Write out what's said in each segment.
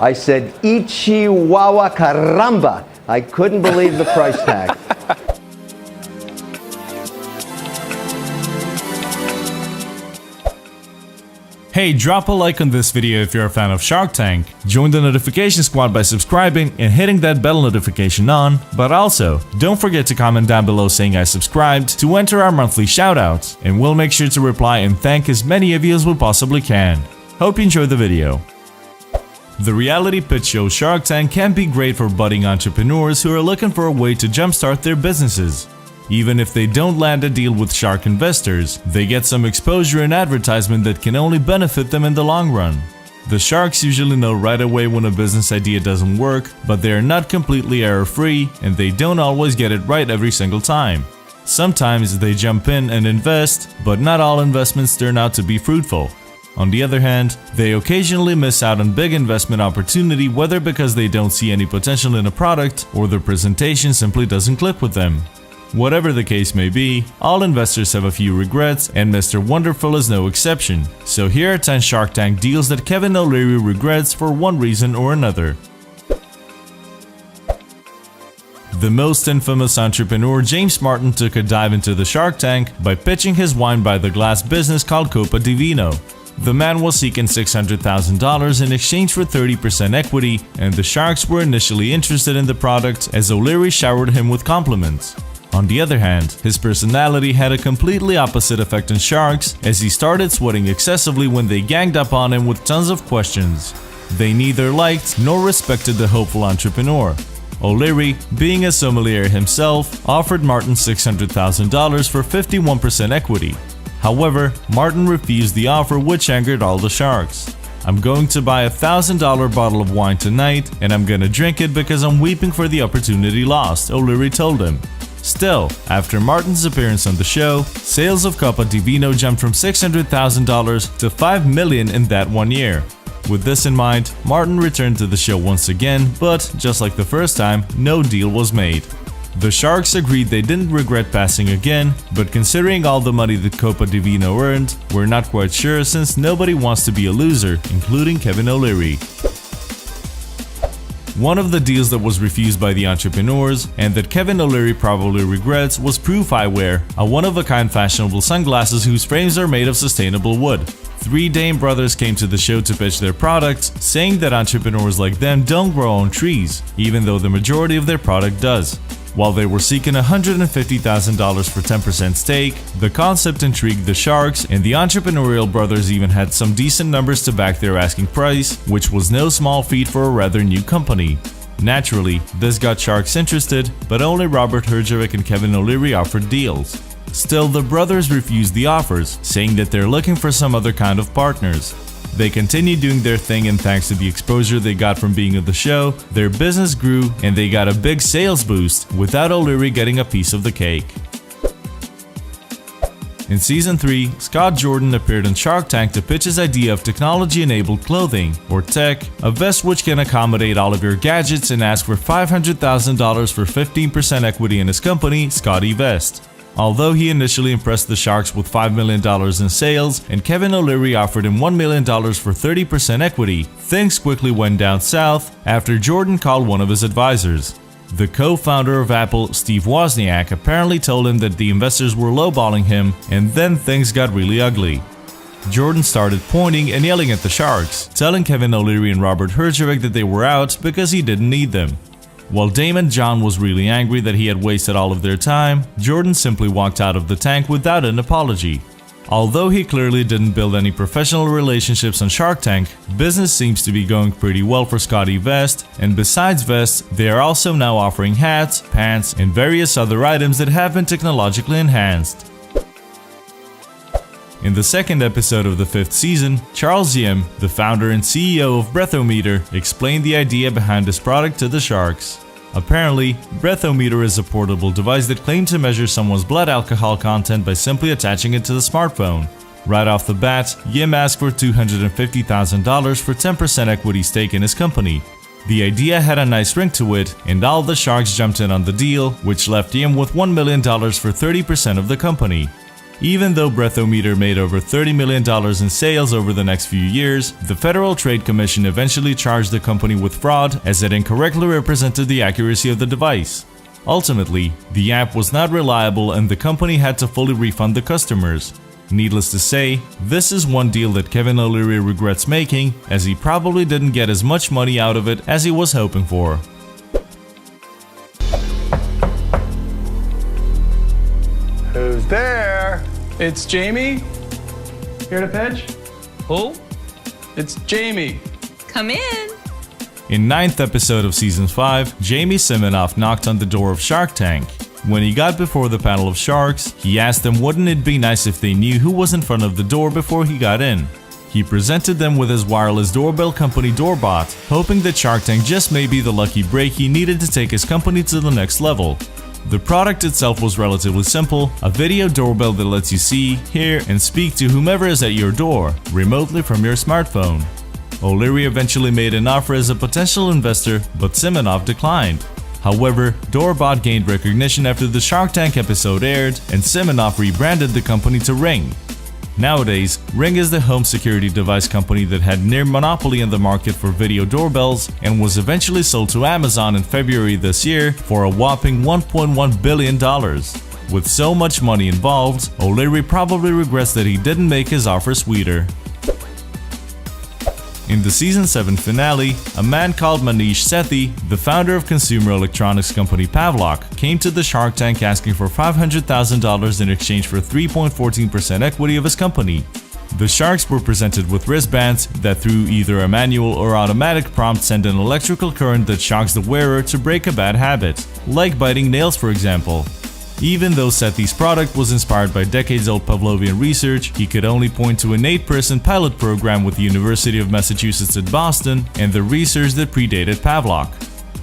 I said, Ichiwawa caramba. I couldn't believe the price tag. Hey, drop a like on this video if you're a fan of Shark Tank, join the notification squad by subscribing and hitting that bell notification on, but also, don't forget to comment down below saying I subscribed to enter our monthly shoutouts, and we'll make sure to reply and thank as many of you as we possibly can. Hope you enjoyed the video. The reality pitch show Shark Tank can be great for budding entrepreneurs who are looking for a way to jumpstart their businesses. Even if they don't land a deal with shark investors, they get some exposure and advertisement that can only benefit them in the long run. The sharks usually know right away when a business idea doesn't work, but they are not completely error-free and they don't always get it right every single time. Sometimes they jump in and invest, but not all investments turn out to be fruitful. On the other hand, they occasionally miss out on big investment opportunity, whether because they don't see any potential in a product or their presentation simply doesn't click with them. Whatever the case may be, all investors have a few regrets, and Mr. Wonderful is no exception. So here are 10 Shark Tank deals that Kevin O'Leary regrets for one reason or another. The most infamous entrepreneur James Martin took a dive into the Shark Tank by pitching his wine by the glass business called Copa di Vino. The man was seeking $600,000 in exchange for 30% equity, and the sharks were initially interested in the product as O'Leary showered him with compliments. On the other hand, his personality had a completely opposite effect on sharks, as he started sweating excessively when they ganged up on him with tons of questions. They neither liked nor respected the hopeful entrepreneur. O'Leary, being a sommelier himself, offered Martin $600,000 for 51% equity. However, Martin refused the offer, which angered all the sharks. "I'm going to buy a $1,000 bottle of wine tonight, and I'm gonna drink it because I'm weeping for the opportunity lost," O'Leary told him. Still, after Martin's appearance on the show, sales of Copa di Vino jumped from $600,000 to $5 million in that one year. With this in mind, Martin returned to the show once again, but just like the first time, no deal was made. The sharks agreed they didn't regret passing again, but considering all the money that Copa di Vino earned, we're not quite sure since nobody wants to be a loser, including Kevin O'Leary. One of the deals that was refused by the entrepreneurs, and that Kevin O'Leary probably regrets, was Proof Eyewear, a one-of-a-kind fashionable sunglasses whose frames are made of sustainable wood. Three Dame brothers came to the show to pitch their products, saying that entrepreneurs like them don't grow on trees, even though the majority of their product does. While they were seeking $150,000 for 10% stake, the concept intrigued the sharks, and the entrepreneurial brothers even had some decent numbers to back their asking price, which was no small feat for a rather new company. Naturally, this got sharks interested, but only Robert Herjavec and Kevin O'Leary offered deals. Still, the brothers refused the offers, saying that they're looking for some other kind of partners. They continued doing their thing, and thanks to the exposure they got from being on the show, their business grew and they got a big sales boost without O'Leary getting a piece of the cake. In Season 3, Scott Jordan appeared on Shark Tank to pitch his idea of technology-enabled clothing, or tech, a vest which can accommodate all of your gadgets, and asked for $500,000 for 15% equity in his company, Scotty Vest. Although he initially impressed the sharks with $5 million in sales, and Kevin O'Leary offered him $1 million for 30% equity, things quickly went down south after Jordan called one of his advisors. The co-founder of Apple, Steve Wozniak, apparently told him that the investors were lowballing him, and then things got really ugly. Jordan started pointing and yelling at the sharks, telling Kevin O'Leary and Robert Herjavec that they were out because he didn't need them. While Damon John was really angry that he had wasted all of their time, Jordan simply walked out of the tank without an apology. Although he clearly didn't build any professional relationships on Shark Tank, business seems to be going pretty well for Scotty Vest, and besides vests, they are also now offering hats, pants, and various other items that have been technologically enhanced. In the second episode of the 5th season, Charles Yim, the founder and CEO of Breathometer, explained the idea behind his product to the sharks. Apparently, Breathometer is a portable device that claimed to measure someone's blood alcohol content by simply attaching it to the smartphone. Right off the bat, Yim asked for $250,000 for 10% equity stake in his company. The idea had a nice ring to it, and all the sharks jumped in on the deal, which left Yim with $1 million for 30% of the company. Even though Breathometer made over $30 million in sales over the next few years, the Federal Trade Commission eventually charged the company with fraud as it incorrectly represented the accuracy of the device. Ultimately, the app was not reliable and the company had to fully refund the customers. Needless to say, this is one deal that Kevin O'Leary regrets making, as he probably didn't get as much money out of it as he was hoping for. Who's there? It's Jamie. Here to pitch? Who? It's Jamie. Come in. In 9th episode of Season 5, Jamie Siminoff knocked on the door of Shark Tank. When he got before the panel of sharks, he asked them wouldn't it be nice if they knew who was in front of the door before he got in. He presented them with his wireless doorbell company Doorbot, hoping that Shark Tank just may be the lucky break he needed to take his company to the next level. The product itself was relatively simple, a video doorbell that lets you see, hear, and speak to whomever is at your door, remotely from your smartphone. O'Leary eventually made an offer as a potential investor, but Siminoff declined. However, Doorbot gained recognition after the Shark Tank episode aired, and Siminoff rebranded the company to Ring. Nowadays, Ring is the home security device company that had near monopoly in the market for video doorbells and was eventually sold to Amazon in February this year for a whopping $1.1 billion. With so much money involved, O'Leary probably regrets that he didn't make his offer sweeter. In the Season 7 finale, a man called Manish Sethi, the founder of consumer electronics company Pavlok, came to the Shark Tank asking for $500,000 in exchange for 3.14% equity of his company. The sharks were presented with wristbands that through either a manual or automatic prompt send an electrical current that shocks the wearer to break a bad habit, like biting nails for example. Even though Sethi's product was inspired by decades-old Pavlovian research, he could only point to an 8-person pilot program with the University of Massachusetts at Boston and the research that predated Pavlok.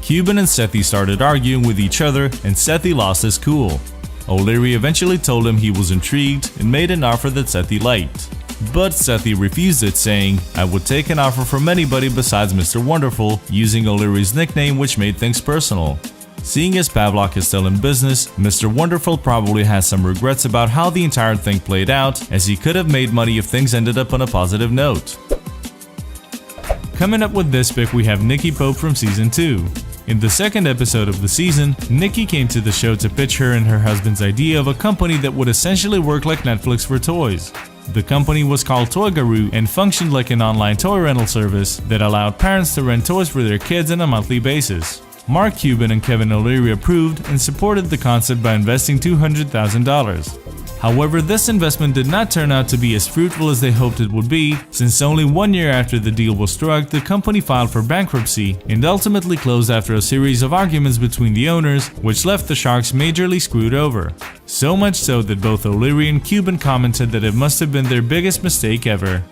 Cuban and Sethi started arguing with each other and Sethi lost his cool. O'Leary eventually told him he was intrigued and made an offer that Sethi liked. But Sethi refused it, saying, "I would take an offer from anybody besides Mr. Wonderful," using O'Leary's nickname, which made things personal. Seeing as Pavlok is still in business, Mr. Wonderful probably has some regrets about how the entire thing played out, as he could have made money if things ended up on a positive note. Coming up with this pick, we have Nikki Pope from Season 2. In the second episode of the season, Nikki came to the show to pitch her and her husband's idea of a company that would essentially work like Netflix for toys. The company was called Toygaroo and functioned like an online toy rental service that allowed parents to rent toys for their kids on a monthly basis. Mark Cuban and Kevin O'Leary approved and supported the concept by investing $200,000. However, this investment did not turn out to be as fruitful as they hoped it would be, since only 1 year after the deal was struck, the company filed for bankruptcy and ultimately closed after a series of arguments between the owners, which left the Sharks majorly screwed over. So much so that both O'Leary and Cuban commented that it must have been their biggest mistake ever.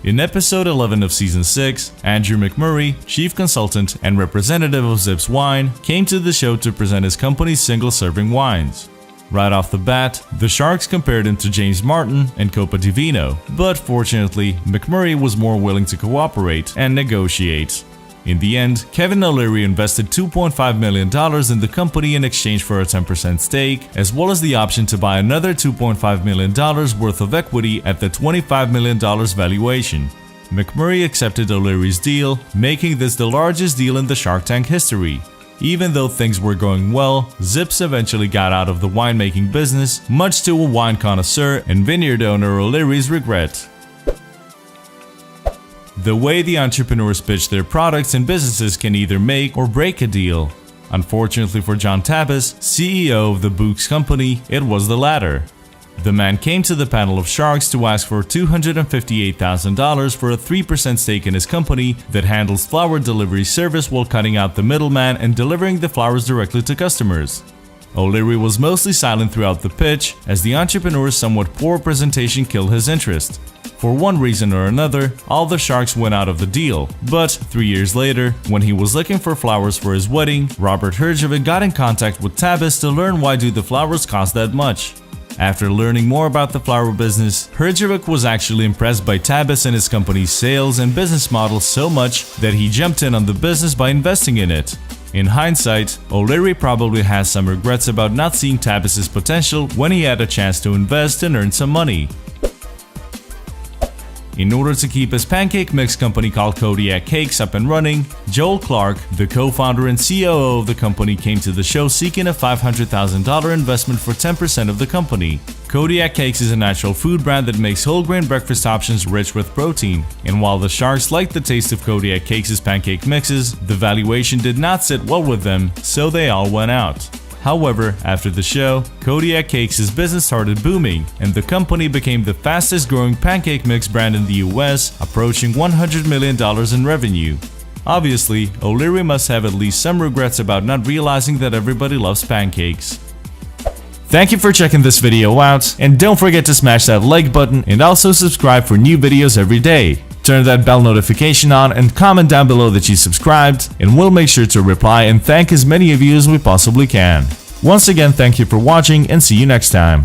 In episode 11 of Season 6, Andrew McMurray, chief consultant and representative of Zips Wine, came to the show to present his company's single-serving wines. Right off the bat, the Sharks compared him to James Martin and Copa di Vino, but fortunately, McMurray was more willing to cooperate and negotiate. In the end, Kevin O'Leary invested $2.5 million in the company in exchange for a 10% stake, as well as the option to buy another $2.5 million worth of equity at the $25 million valuation. McMurray accepted O'Leary's deal, making this the largest deal in the Shark Tank history. Even though things were going well, Zips eventually got out of the winemaking business, much to a wine connoisseur and vineyard owner O'Leary's regret. The way the entrepreneurs pitch their products and businesses can either make or break a deal. Unfortunately for John Tapas, CEO of the Books Company, it was the latter. The man came to the panel of sharks to ask for $258,000 for a 3% stake in his company that handles flower delivery service while cutting out the middleman and delivering the flowers directly to customers. O'Leary was mostly silent throughout the pitch, as the entrepreneur's somewhat poor presentation killed his interest. For one reason or another, all the sharks went out of the deal, but 3 years later, when he was looking for flowers for his wedding, Robert Herjavec got in contact with Tapas to learn why do the flowers cost that much. After learning more about the flower business, Herjavec was actually impressed by Tapas and his company's sales and business model so much that he jumped in on the business by investing in it. In hindsight, O'Leary probably has some regrets about not seeing Tabbas's potential when he had a chance to invest and earn some money. In order to keep his pancake mix company called Kodiak Cakes up and running, Joel Clark, the co-founder and COO of the company, came to the show seeking a $500,000 investment for 10% of the company. Kodiak Cakes is a natural food brand that makes whole grain breakfast options rich with protein, and while the Sharks liked the taste of Kodiak Cakes' pancake mixes, the valuation did not sit well with them, so they all went out. However, after the show, Kodiak Cakes' business started booming, and the company became the fastest growing pancake mix brand in the US, approaching $100 million in revenue. Obviously, O'Leary must have at least some regrets about not realizing that everybody loves pancakes. Thank you for checking this video out, and don't forget to smash that like button and also subscribe for new videos every day. Turn that bell notification on and comment down below that you subscribed, and we'll make sure to reply and thank as many of you as we possibly can. Once again, thank you for watching and see you next time.